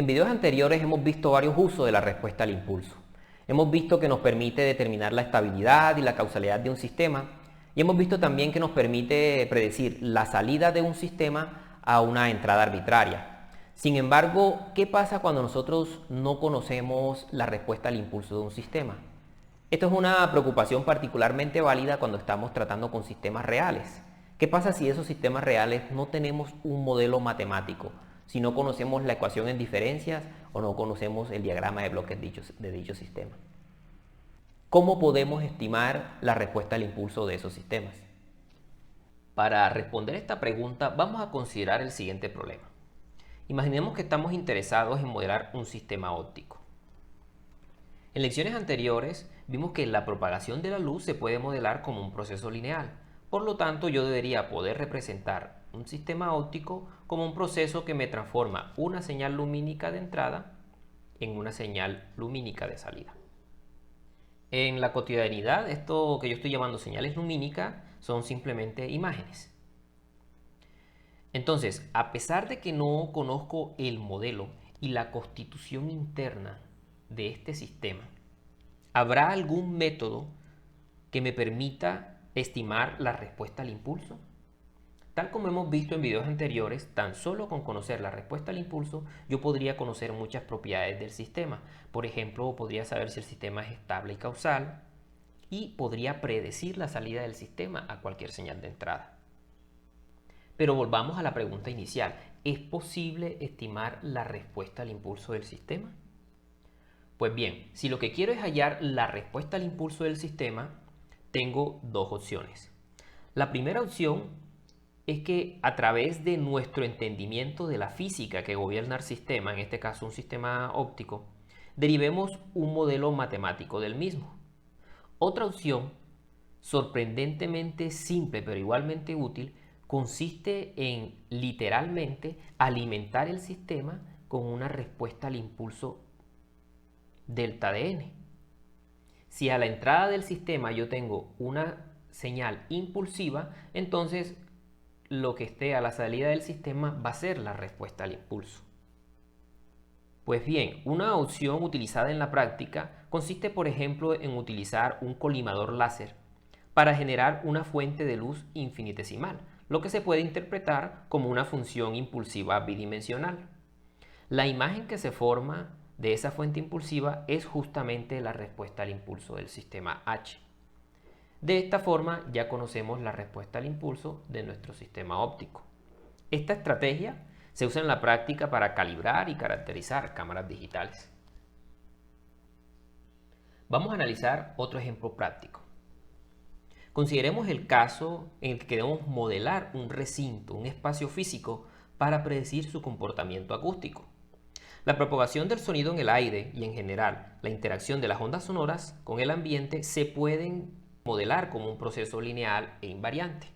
En videos anteriores hemos visto varios usos de la respuesta al impulso. Hemos visto que nos permite determinar la estabilidad y la causalidad de un sistema, y hemos visto también que nos permite predecir la salida de un sistema a una entrada arbitraria. Sin embargo, ¿qué pasa cuando nosotros no conocemos la respuesta al impulso de un sistema? Esto es una preocupación particularmente válida cuando estamos tratando con sistemas reales. ¿Qué pasa si esos sistemas reales no tenemos un modelo matemático? Si no conocemos la ecuación en diferencias o no conocemos el diagrama de bloques de dicho sistema. ¿Cómo podemos estimar la respuesta al impulso de esos sistemas? Para responder esta pregunta vamos a considerar el siguiente problema. Imaginemos que estamos interesados en modelar un sistema óptico. En lecciones anteriores vimos que la propagación de la luz se puede modelar como un proceso lineal. Por lo tanto, yo debería poder representar un sistema óptico como un proceso que me transforma una señal lumínica de entrada en una señal lumínica de salida. En la cotidianidad, esto que yo estoy llamando señales lumínicas son simplemente imágenes. Entonces, a pesar de que no conozco el modelo y la constitución interna de este sistema, ¿habrá algún método que me permita estimar la respuesta al impulso? Tal como hemos visto en videos anteriores, tan solo con conocer la respuesta al impulso, yo podría conocer muchas propiedades del sistema. Por ejemplo, podría saber si el sistema es estable y causal y podría predecir la salida del sistema a cualquier señal de entrada. Pero volvamos a la pregunta inicial. ¿Es posible estimar la respuesta al impulso del sistema? Pues bien, si lo que quiero es hallar la respuesta al impulso del sistema, tengo dos opciones. La primera opción es que a través de nuestro entendimiento de la física que gobierna el sistema, en este caso un sistema óptico, derivemos un modelo matemático del mismo. Otra opción, sorprendentemente simple pero igualmente útil, consiste en literalmente alimentar el sistema con una respuesta al impulso delta de n. Si a la entrada del sistema yo tengo una señal impulsiva, entonces lo que esté a la salida del sistema va a ser la respuesta al impulso. Pues bien, una opción utilizada en la práctica consiste, por ejemplo, en utilizar un colimador láser para generar una fuente de luz infinitesimal, lo que se puede interpretar como una función impulsiva bidimensional. La imagen que se forma de esa fuente impulsiva es justamente la respuesta al impulso del sistema H. De esta forma ya conocemos la respuesta al impulso de nuestro sistema óptico. Esta estrategia se usa en la práctica para calibrar y caracterizar cámaras digitales. Vamos a analizar otro ejemplo práctico. Consideremos el caso en el que queremos modelar un recinto, un espacio físico, para predecir su comportamiento acústico. La propagación del sonido en el aire y en general la interacción de las ondas sonoras con el ambiente se pueden modelar como un proceso lineal e invariante.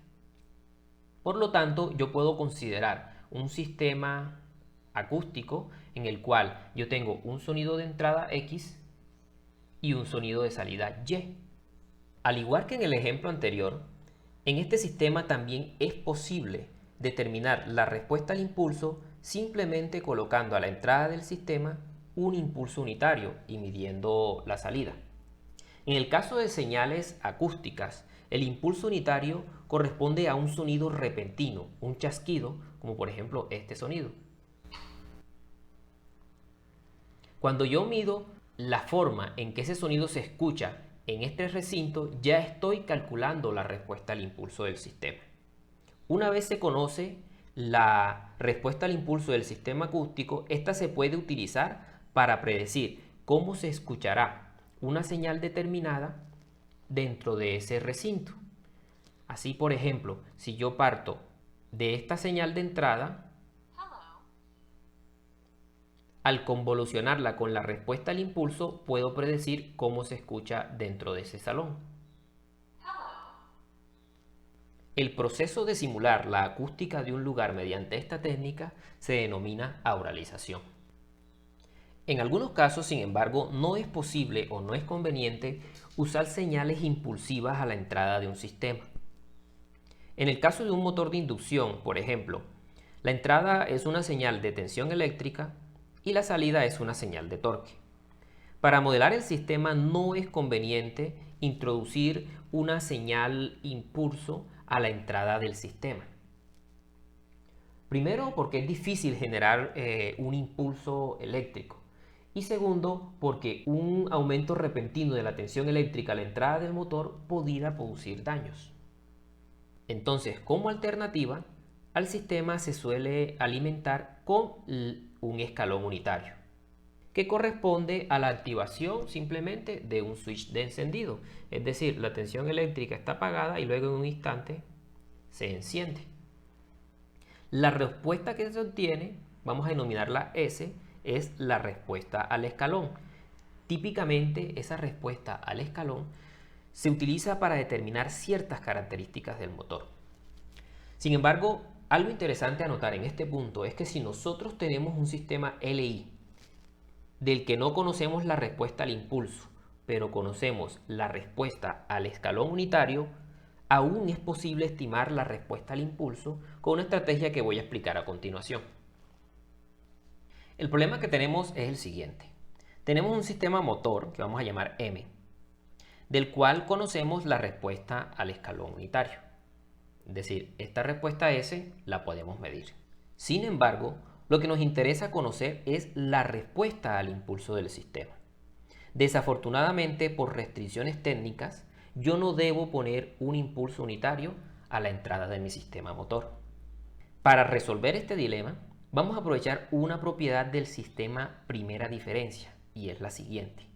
Por lo tanto, yo puedo considerar un sistema acústico en el cual yo tengo un sonido de entrada X y un sonido de salida Y. Al igual que en el ejemplo anterior, en este sistema también es posible determinar la respuesta al impulso simplemente colocando a la entrada del sistema un impulso unitario y midiendo la salida. En el caso de señales acústicas, el impulso unitario corresponde a un sonido repentino, un chasquido, como por ejemplo este sonido. Cuando yo mido la forma en que ese sonido se escucha en este recinto, ya estoy calculando la respuesta al impulso del sistema. Una vez se conoce la respuesta al impulso del sistema acústico, esta se puede utilizar para predecir cómo se escuchará una señal determinada dentro de ese recinto. Así, por ejemplo, si yo parto de esta señal de entrada, al convolucionarla con la respuesta al impulso, puedo predecir cómo se escucha dentro de ese salón. El proceso de simular la acústica de un lugar mediante esta técnica se denomina auralización. En algunos casos, sin embargo, no es posible o no es conveniente usar señales impulsivas a la entrada de un sistema. En el caso de un motor de inducción, por ejemplo, la entrada es una señal de tensión eléctrica y la salida es una señal de torque. Para modelar el sistema no es conveniente introducir una señal impulso a la entrada del sistema. Primero, porque es difícil generar un impulso eléctrico. Y segundo, porque un aumento repentino de la tensión eléctrica a la entrada del motor podría producir daños. Entonces, como alternativa, al sistema se suele alimentar con un escalón unitario, que corresponde a la activación simplemente de un switch de encendido. Es decir, la tensión eléctrica está apagada y luego en un instante se enciende. La respuesta que se obtiene, vamos a denominarla S, es la respuesta al escalón. Típicamente esa respuesta al escalón se utiliza para determinar ciertas características del motor. Sin embargo, algo interesante a notar en este punto es que si nosotros tenemos un sistema LI del que no conocemos la respuesta al impulso, pero conocemos la respuesta al escalón unitario, aún es posible estimar la respuesta al impulso con una estrategia que voy a explicar a continuación. El problema que tenemos es el siguiente. Tenemos un sistema motor que vamos a llamar M, del cual conocemos la respuesta al escalón unitario. Es decir, esta respuesta S la podemos medir. Sin embargo, lo que nos interesa conocer es la respuesta al impulso del sistema. Desafortunadamente, por restricciones técnicas, yo no debo poner un impulso unitario a la entrada de mi sistema motor. Para resolver este dilema, vamos a aprovechar una propiedad del sistema primera diferencia, y es la siguiente.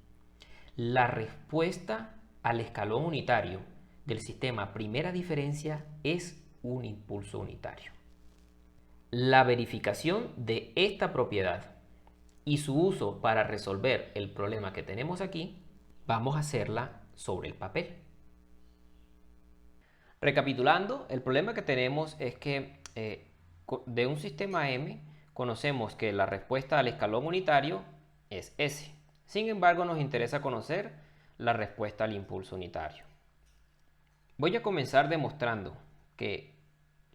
La respuesta al escalón unitario del sistema primera diferencia es un impulso unitario. La verificación de esta propiedad y su uso para resolver el problema que tenemos aquí, vamos a hacerla sobre el papel. Recapitulando, el problema que tenemos es que de un sistema M conocemos que la respuesta al escalón unitario es S. Sin embargo, nos interesa conocer la respuesta al impulso unitario. Voy a comenzar demostrando que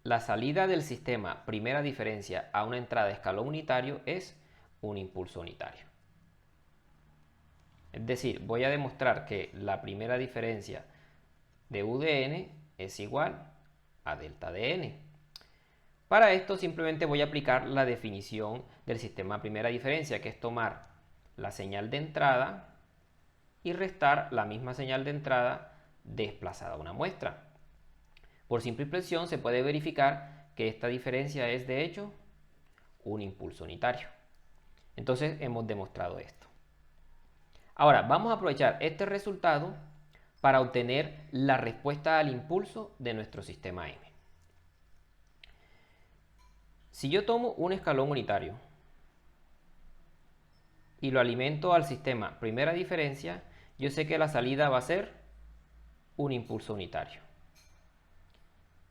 la salida del sistema primera diferencia a una entrada de escalón unitario es un impulso unitario. Es decir, voy a demostrar que la primera diferencia de U de n es igual a delta de n. Para esto simplemente voy a aplicar la definición del sistema primera diferencia, que es tomar la señal de entrada y restar la misma señal de entrada desplazada a una muestra. Por simple expresión se puede verificar que esta diferencia es de hecho un impulso unitario. Entonces hemos demostrado esto. Ahora vamos a aprovechar este resultado para obtener la respuesta al impulso de nuestro sistema M. Si yo tomo un escalón unitario y lo alimento al sistema primera diferencia, yo sé que la salida va a ser un impulso unitario.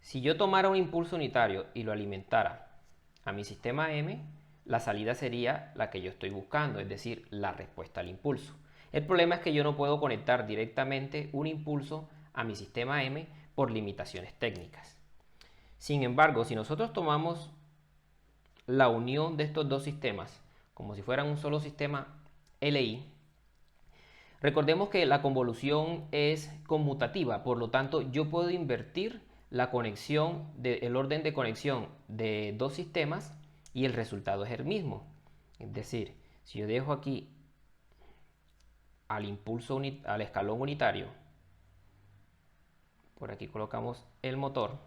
Si yo tomara un impulso unitario y lo alimentara a mi sistema M, la salida sería la que yo estoy buscando, es decir, la respuesta al impulso. El problema es que yo no puedo conectar directamente un impulso a mi sistema M por limitaciones técnicas. Sin embargo, si nosotros tomamos la unión de estos dos sistemas como si fueran un solo sistema LI, recordemos que la convolución es conmutativa, por lo tanto yo puedo invertir la conexión, el orden de conexión de dos sistemas y el resultado es el mismo. Es decir, si yo dejo aquí al escalón unitario, por aquí colocamos el motor,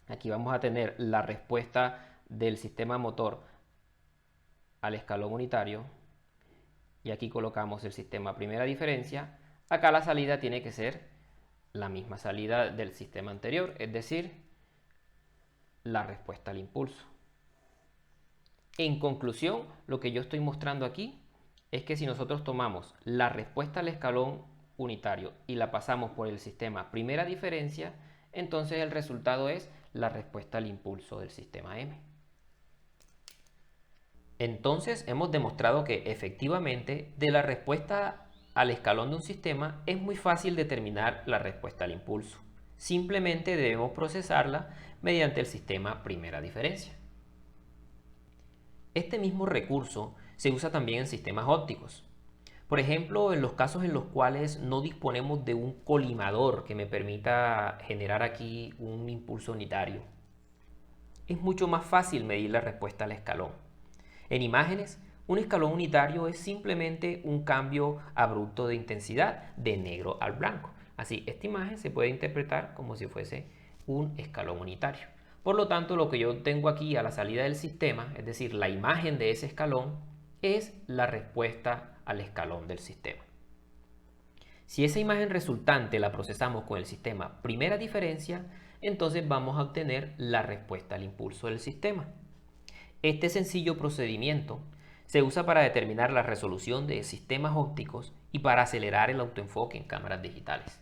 aquí vamos a tener la respuesta del sistema motor al escalón unitario y aquí colocamos el sistema primera diferencia. Acá la salida tiene que ser la misma salida del sistema anterior, es decir, la respuesta al impulso. En conclusión, lo que yo estoy mostrando aquí es que si nosotros tomamos la respuesta al escalón unitario y la pasamos por el sistema primera diferencia, entonces el resultado es la respuesta al impulso del sistema M. Entonces hemos demostrado que efectivamente de la respuesta al escalón de un sistema es muy fácil determinar la respuesta al impulso. Simplemente debemos procesarla mediante el sistema primera diferencia. Este mismo recurso se usa también en sistemas ópticos. Por ejemplo, en los casos en los cuales no disponemos de un colimador que me permita generar aquí un impulso unitario, es mucho más fácil medir la respuesta al escalón. En imágenes, un escalón unitario es simplemente un cambio abrupto de intensidad de negro al blanco. Así, esta imagen se puede interpretar como si fuese un escalón unitario. Por lo tanto, lo que yo tengo aquí a la salida del sistema, es decir, la imagen de ese escalón, es la respuesta al escalón del sistema. Si esa imagen resultante la procesamos con el sistema primera diferencia, entonces vamos a obtener la respuesta al impulso del sistema. Este sencillo procedimiento se usa para determinar la resolución de sistemas ópticos y para acelerar el autoenfoque en cámaras digitales.